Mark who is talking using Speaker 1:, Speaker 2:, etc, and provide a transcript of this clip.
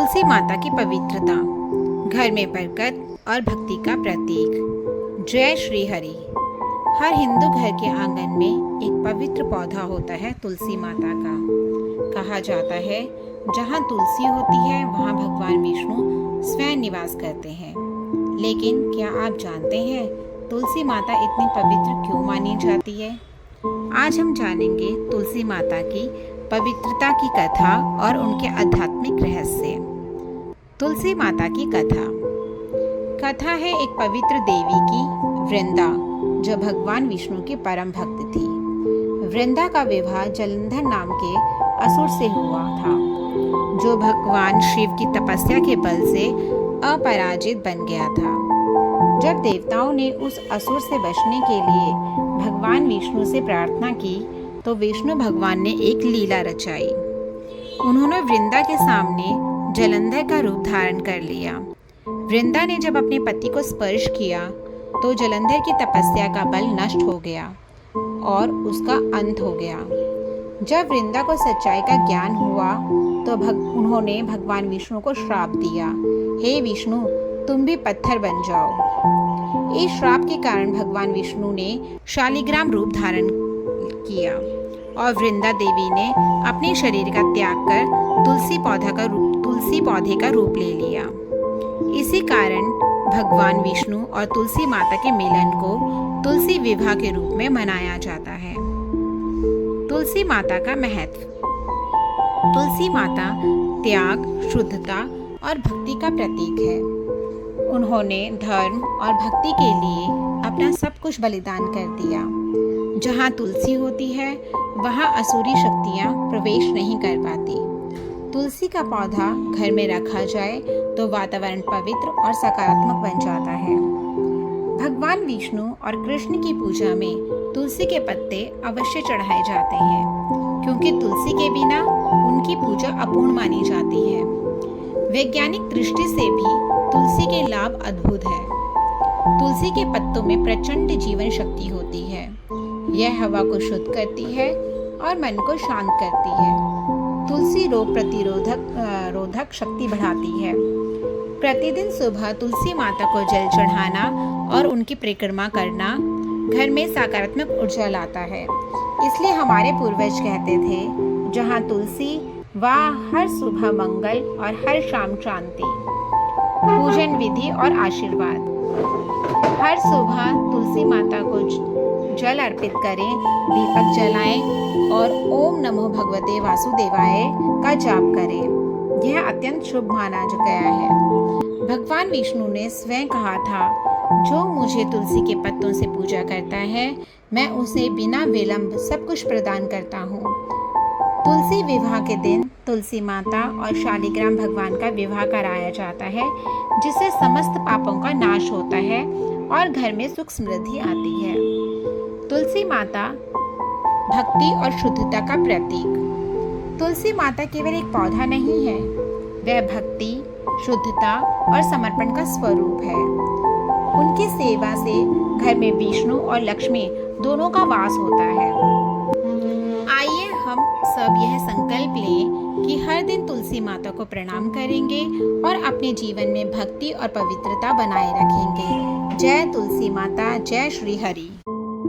Speaker 1: तुलसी माता की पवित्रता, घर में बरकत और भक्ति का प्रतीक। जय श्री हरि। हर हिंदू घर के आंगन में एक पवित्र पौधा होता है तुलसी माता का। कहा जाता है जहाँ तुलसी होती है वहाँ भगवान विष्णु स्वयं निवास करते हैं। लेकिन क्या आप जानते हैं तुलसी माता इतनी पवित्र क्यों मानी जाती है? आज हम जानेंगे तुलसी माता की पवित्रता की कथा और उनके आध्यात्मिक रहस्य। तुलसी माता की कथा है एक पवित्र देवी की, वृंदा, जो भगवान विष्णु की परम भक्त थी। वृंदा का विवाह जलंधर नाम के असुर से हुआ था, जो भगवान शिव की तपस्या के बल से अपराजित बन गया था। जब देवताओं ने उस असुर से बचने के लिए भगवान विष्णु से प्रार्थना की तो विष्णु भगवान ने एक लीला रचाई। उन्होंने वृंदा के सामने जलंधर का रूप धारण कर लिया। वृंदा ने जब अपने पति को स्पर्श किया तो जलंधर की तपस्या का बल नष्ट हो गया और उसका अंत हो गया। जब वृंदा को सच्चाई का ज्ञान हुआ तो उन्होंने भगवान विष्णु को श्राप दिया, हे विष्णु, तुम भी पत्थर बन जाओ। इस श्राप के कारण भगवान विष्णु ने शालिग्राम रूप धारण किया और वृंदा देवी ने अपने शरीर का त्याग कर तुलसी पौधे का रूप ले लिया। इसी कारण भगवान विष्णु और तुलसी माता के मिलन को तुलसी विवाह के रूप में मनाया जाता है। तुलसी माता का महत्व। तुलसी माता त्याग, शुद्धता और भक्ति का प्रतीक है। उन्होंने धर्म और भक्ति के लिए अपना सब कुछ बलिदान कर दिया। जहाँ तुलसी होती है वहाँ असुरी शक्तियाँ प्रवेश नहीं कर पाती। तुलसी का पौधा घर में रखा जाए तो वातावरण पवित्र और सकारात्मक बन जाता है। भगवान विष्णु और कृष्ण की पूजा में तुलसी के पत्ते अवश्य चढ़ाए जाते हैं, क्योंकि तुलसी के बिना उनकी पूजा अपूर्ण मानी जाती है। वैज्ञानिक दृष्टि से भी तुलसी के लाभ अद्भुत है। तुलसी के पत्तों में प्रचंड जीवन शक्ति होती है। यह हवा को शुद्ध करती है और मन को शांत करती है। तुलसी रोग रोधक शक्ति बढ़ाती है। प्रतिदिन सुबह तुलसी माता को जल चढ़ाना और उनकी परिक्रमा करना घर में सकारात्मक ऊर्जा लाता है। इसलिए हमारे पूर्वज कहते थे, जहाँ तुलसी वहाँ हर सुबह मंगल और हर शाम शांति। पूजन विधि और आशीर्वाद। हर सुबह तुलसी माता को जल अर्पित करें, दीपक जलाएं और ओम नमो भगवते वासुदेवाय का जाप करें। यह अत्यंत शुभ माना गया है। भगवान विष्णु ने स्वयं कहा था, जो मुझे तुलसी के पत्तों से पूजा करता है मैं उसे बिना विलंब सब कुछ प्रदान करता हूँ। तुलसी विवाह के दिन तुलसी माता और शालिग्राम भगवान का विवाह कराया जाता है, जिससे समस्त पापों का नाश होता है और घर में सुख समृद्धि आती है। तुलसी माता भक्ति और शुद्धता का प्रतीक। तुलसी माता केवल एक पौधा नहीं है, वह भक्ति, शुद्धता और समर्पण का स्वरूप है। उनकी सेवा से घर में विष्णु और लक्ष्मी दोनों का वास होता है। आइए हम सब यह संकल्प लें कि हर दिन तुलसी माता को प्रणाम करेंगे और अपने जीवन में भक्ति और पवित्रता बनाए रखेंगे। जय तुलसी माता, जय श्री हरि।